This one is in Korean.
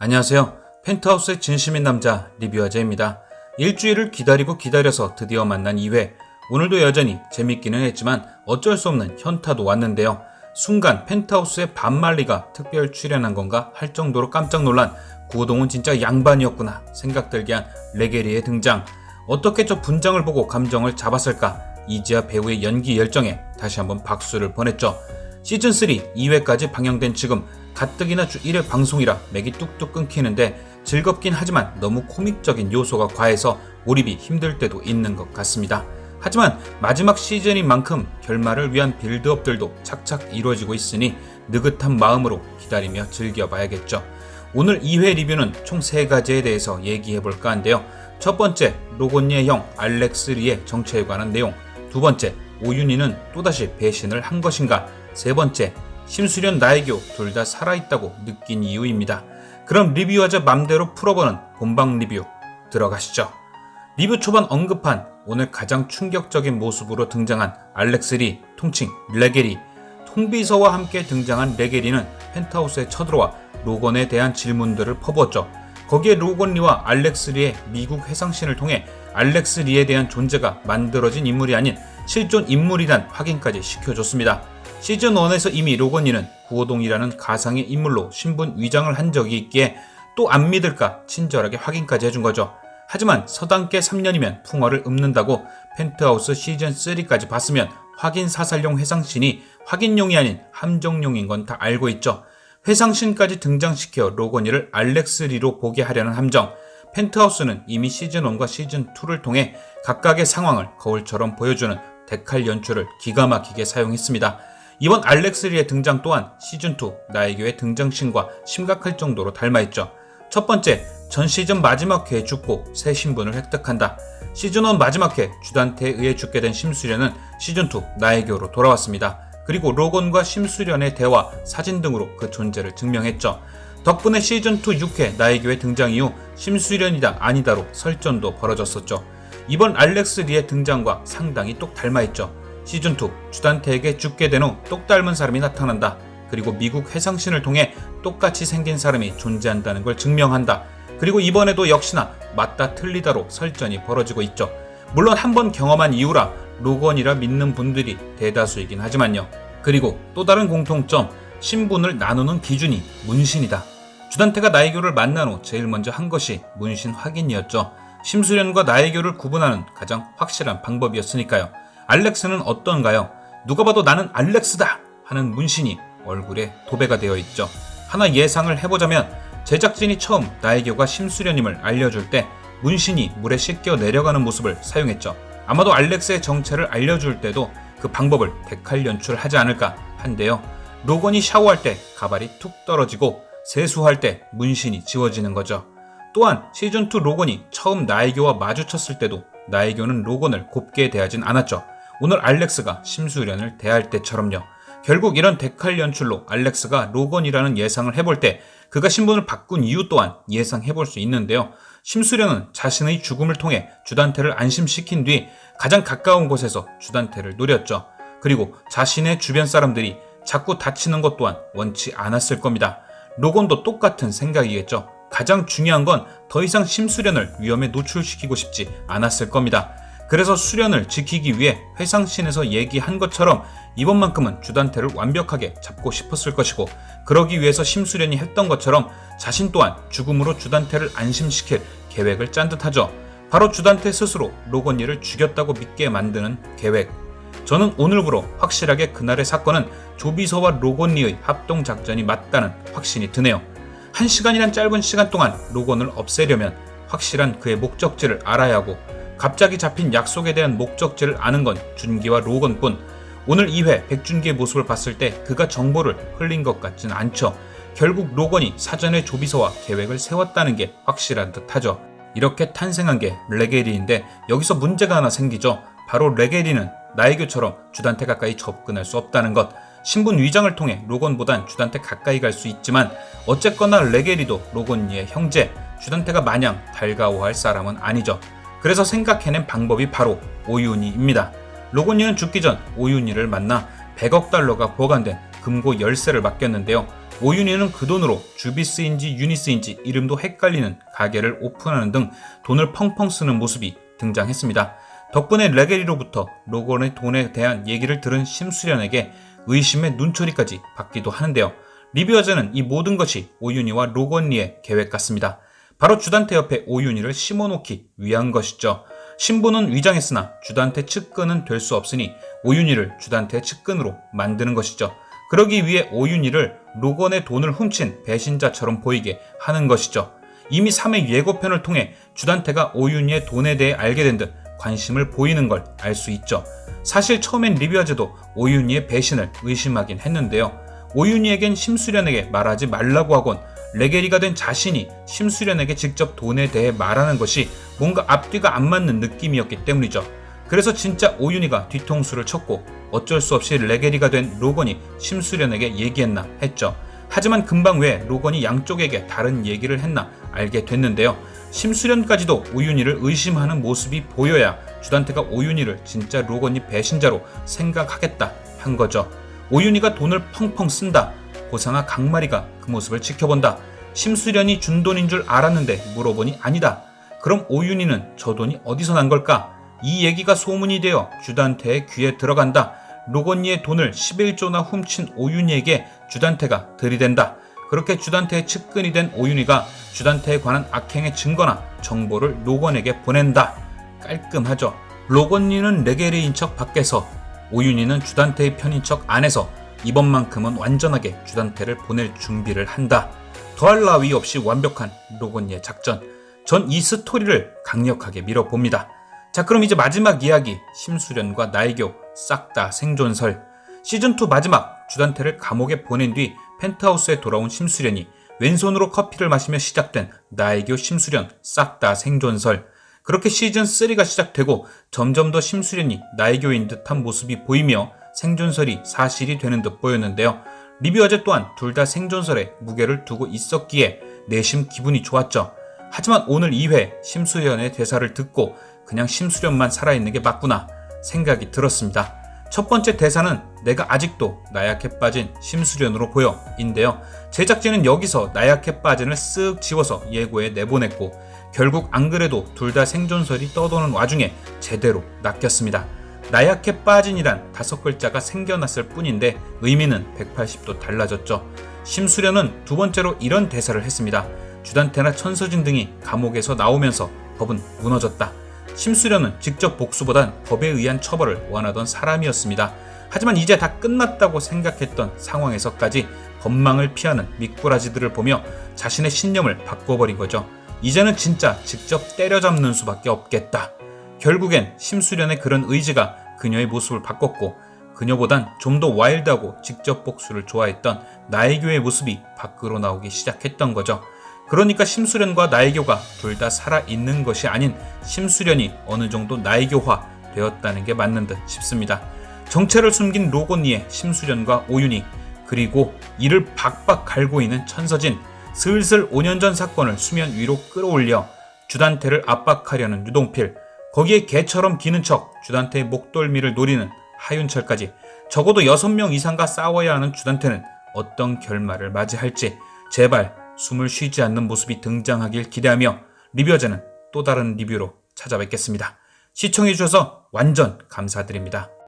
안녕하세요. 펜트하우스의 진심인 남자 리뷰아재입니다. 일주일을 기다려서 드디어 만난 2회. 오늘도 여전히 재밌기는 했지만 어쩔 수 없는 현타도 왔는데요. 순간 펜트하우스의 반말리가 특별 출연한 건가 할 정도로 깜짝 놀란 구호동은 진짜 양반이었구나 생각 들게 한 레게리의 등장. 어떻게 저 분장을 보고 감정을 잡았을까? 이지아 배우의 연기 열정에 다시 한번 박수를 보냈죠. 시즌3 2회까지 방영된 지금 가뜩이나 주 1회 방송이라 맥이 뚝뚝 끊기는데 즐겁긴 하지만 너무 코믹적인 요소가 과해서 몰입이 힘들 때도 있는 것 같습니다. 하지만 마지막 시즌인 만큼 결말을 위한 빌드업들도 착착 이루어지고 있으니 느긋한 마음으로 기다리며 즐겨봐야겠죠. 오늘 2회 리뷰는 총 3가지에 대해서 얘기해볼까 한데요. 첫 번째, 로건니의 형 알렉스 리의 정체에 관한 내용. 두 번째, 오윤희는 또다시 배신을 한 것인가. 세 번째, 심수련 나혜교 둘 다 살아있다고 느낀 이유입니다. 그럼 리뷰하자 맘대로 풀어보는 본방 리뷰 들어가시죠. 리뷰 초반 언급한 오늘 가장 충격적인 모습으로 등장한 알렉스 리, 통칭 레게리. 통비서와 함께 등장한 레게리는 펜트하우스에 쳐들어와 로건에 대한 질문들을 퍼부었죠. 거기에 로건 리와 알렉스 리의 미국 회상신을 통해 알렉스 리에 대한 존재가 만들어진 인물이 아닌 실존 인물이란 확인까지 시켜줬습니다. 시즌1에서 이미 로건 리는 구호동이라는 가상의 인물로 신분 위장을 한 적이 있기에 또 안 믿을까 친절하게 확인까지 해준 거죠. 하지만 서당계 3년이면 풍어를 읊는다고 펜트하우스 시즌3까지 봤으면 확인 사살용 회상신이 확인용이 아닌 함정용인 건 다 알고 있죠. 회상신까지 등장시켜 로건 리를 알렉스 리로 보게 하려는 함정. 펜트하우스는 이미 시즌1과 시즌2를 통해 각각의 상황을 거울처럼 보여주는 데칼 연출을 기가 막히게 사용했습니다. 이번 알렉스 리의 등장 또한 시즌2 나혜교의 등장신과 심각할 정도로 닮아있죠. 첫 번째, 전 시즌 마지막 회에 죽고 새 신분을 획득한다. 시즌1 마지막 회 주단태에 의해 죽게 된 심수련은 시즌2 나혜교로 돌아왔습니다. 그리고 로건과 심수련의 대화, 사진 등으로 그 존재를 증명했죠. 덕분에 시즌2 6회 나혜교의 등장 이후 심수련이다 아니다로 설전도 벌어졌었죠. 이번 알렉스 리의 등장과 상당히 똑 닮아있죠. 시즌2 주단태에게 죽게 된 후 똑 닮은 사람이 나타난다. 그리고 미국 회상신을 통해 똑같이 생긴 사람이 존재한다는 걸 증명한다. 그리고 이번에도 역시나 맞다 틀리다로 설전이 벌어지고 있죠. 물론 한 번 경험한 이유라 로건이라 믿는 분들이 대다수이긴 하지만요. 그리고 또 다른 공통점, 신분을 나누는 기준이 문신이다. 주단태가 나혜교를 만난 후 제일 먼저 한 것이 문신 확인이었죠. 심수련과 나혜교를 구분하는 가장 확실한 방법이었으니까요. 알렉스는 어떤가요? 누가 봐도 나는 알렉스다 하는 문신이 얼굴에 도배가 되어 있죠. 하나 예상을 해보자면 제작진이 처음 나혜교가 심수련임을 알려줄 때 문신이 물에 씻겨 내려가는 모습을 사용했죠. 아마도 알렉스의 정체를 알려줄 때도 그 방법을 데칼 연출하지 않을까 한데요. 로건이 샤워할 때 가발이 툭 떨어지고 세수할 때 문신이 지워지는 거죠. 또한 시즌2 로건이 처음 나혜교와 마주쳤을 때도 나혜교는 로건을 곱게 대하진 않았죠. 오늘 알렉스가 심수련을 대할 때처럼요. 결국 이런 데칼 연출로 알렉스가 로건이라는 예상을 해볼 때 그가 신분을 바꾼 이유 또한 예상해볼 수 있는데요. 심수련은 자신의 죽음을 통해 주단태를 안심시킨 뒤 가장 가까운 곳에서 주단태를 노렸죠. 그리고 자신의 주변 사람들이 자꾸 다치는 것 또한 원치 않았을 겁니다. 로건도 똑같은 생각이겠죠. 가장 중요한 건 더 이상 심수련을 위험에 노출시키고 싶지 않았을 겁니다. 그래서 수련을 지키기 위해 회상신에서 얘기한 것처럼 이번만큼은 주단태를 완벽하게 잡고 싶었을 것이고, 그러기 위해서 심수련이 했던 것처럼 자신 또한 죽음으로 주단태를 안심시킬 계획을 짠 듯하죠. 바로 주단태 스스로 로건 리를 죽였다고 믿게 만드는 계획. 저는 오늘부로 확실하게 그날의 사건은 조비서와 로건 리의 합동작전이 맞다는 확신이 드네요. 1시간이란 짧은 시간 동안 로건을 없애려면 확실한 그의 목적지를 알아야 하고, 갑자기 잡힌 약속에 대한 목적지를 아는 건 준기와 로건뿐. 오늘 2회 백준기의 모습을 봤을 때 그가 정보를 흘린 것 같진 않죠. 결국 로건이 사전에 조비서와 계획을 세웠다는 게 확실한 듯하죠. 이렇게 탄생한 게 레게리인데 여기서 문제가 하나 생기죠. 바로 레게리는 나혜교처럼 주단태 가까이 접근할 수 없다는 것. 신분 위장을 통해 로건보단 주단태 가까이 갈 수 있지만 어쨌거나 레게리도 로건 리의 형제, 주단태가 마냥 달가워할 사람은 아니죠. 그래서 생각해낸 방법이 바로 오윤희입니다. 로건 리는 죽기 전 오윤희를 만나 100억 달러가 보관된 금고 열쇠를 맡겼는데요. 오윤희는 그 돈으로 주비스인지 유니스인지 이름도 헷갈리는 가게를 오픈하는 등 돈을 펑펑 쓰는 모습이 등장했습니다. 덕분에 레게리로부터 로건의 돈에 대한 얘기를 들은 심수련에게 의심의 눈초리까지 받기도 하는데요. 리뷰어자는 이 모든 것이 오윤희와 로건리의 계획 같습니다. 바로 주단태 옆에 오윤희를 심어놓기 위한 것이죠. 신부는 위장했으나 주단태 측근은 될 수 없으니 오윤희를 주단태의 측근으로 만드는 것이죠. 그러기 위해 오윤희를 로건의 돈을 훔친 배신자처럼 보이게 하는 것이죠. 이미 3회 예고편을 통해 주단태가 오윤희의 돈에 대해 알게 된 듯 관심을 보이는 걸 알 수 있죠. 사실 처음엔 리뷰어제도 오윤희의 배신을 의심하긴 했는데요. 오윤희에겐 심수련에게 말하지 말라고 하곤 레게리가 된 자신이 심수련에게 직접 돈에 대해 말하는 것이 뭔가 앞뒤가 안 맞는 느낌이었기 때문이죠. 그래서 진짜 오윤희가 뒤통수를 쳤고 어쩔 수 없이 레게리가 된 로건이 심수련에게 얘기했나 했죠. 하지만 금방 왜 로건이 양쪽에게 다른 얘기를 했나 알게 됐는데요. 심수련까지도 오윤희를 의심하는 모습이 보여야 주단태가 오윤희를 진짜 로건이 배신자로 생각하겠다 한 거죠. 오윤희가 돈을 펑펑 쓴다. 고상아 강마리가 그 모습을 지켜본다. 심수련이 준 돈인 줄 알았는데 물어보니 아니다. 그럼 오윤희는 저 돈이 어디서 난 걸까? 이 얘기가 소문이 되어 주단태의 귀에 들어간다. 로건리의 돈을 11조나 훔친 오윤희에게 주단태가 들이댄다. 그렇게 주단태의 측근이 된 오윤희가 주단태에 관한 악행의 증거나 정보를 로건에게 보낸다. 깔끔하죠. 로건리는 레게리인 척 밖에서, 오윤희는 주단태의 편인 척 안에서 이번만큼은 완전하게 주단태를 보낼 준비를 한다. 더할 나위 없이 완벽한 로건리의 작전. 전 이 스토리를 강력하게 밀어봅니다. 자, 그럼 이제 마지막 이야기, 심수련과 나혜교 싹 다 생존설. 시즌2 마지막, 주단태를 감옥에 보낸 뒤 펜트하우스에 돌아온 심수련이 왼손으로 커피를 마시며 시작된 나혜교 심수련 싹 다 생존설. 그렇게 시즌3가 시작되고 점점 더 심수련이 나혜교인 듯한 모습이 보이며 생존설이 사실이 되는 듯 보였는데요. 리뷰어제 또한 둘 다 생존설에 무게를 두고 있었기에 내심 기분이 좋았죠. 하지만 오늘 2회 심수련의 대사를 듣고 그냥 심수련만 살아있는 게 맞구나 생각이 들었습니다. 첫 번째 대사는 내가 아직도 나약해 빠진 심수련으로 보여 인데요. 제작진은 여기서 나약해 빠진을 쓱 지워서 예고에 내보냈고 결국 안 그래도 둘 다 생존설이 떠도는 와중에 제대로 낚였습니다. 나약해 빠진이란 5글자가 생겨났을 뿐인데 의미는 180도 달라졌죠. 심수련은 두 번째로 이런 대사를 했습니다. 주단태나 천서진 등이 감옥에서 나오면서 법은 무너졌다. 심수련은 직접 복수보단 법에 의한 처벌을 원하던 사람이었습니다. 하지만 이제 다 끝났다고 생각했던 상황에서까지 법망을 피하는 미꾸라지들을 보며 자신의 신념을 바꿔버린 거죠. 이제는 진짜 직접 때려잡는 수밖에 없겠다. 결국엔 심수련의 그런 의지가 그녀의 모습을 바꿨고 그녀보단 좀 더 와일드하고 직접 복수를 좋아했던 나혜교의 모습이 밖으로 나오기 시작했던 거죠. 그러니까 심수련과 나혜교가 둘 다 살아있는 것이 아닌 심수련이 어느 정도 나혜교화 되었다는 게 맞는 듯 싶습니다. 정체를 숨긴 로건리의 심수련과 오윤희, 그리고 이를 박박 갈고 있는 천서진, 슬슬 5년 전 사건을 수면 위로 끌어올려 주단태를 압박하려는 유동필, 거기에 개처럼 기는 척 주단태의 목덜미를 노리는 하윤철까지 적어도 6명 이상과 싸워야 하는 주단태는 어떤 결말을 맞이할지 제발 숨을 쉬지 않는 모습이 등장하길 기대하며 리뷰어제는 또 다른 리뷰로 찾아뵙겠습니다. 시청해주셔서 완전 감사드립니다.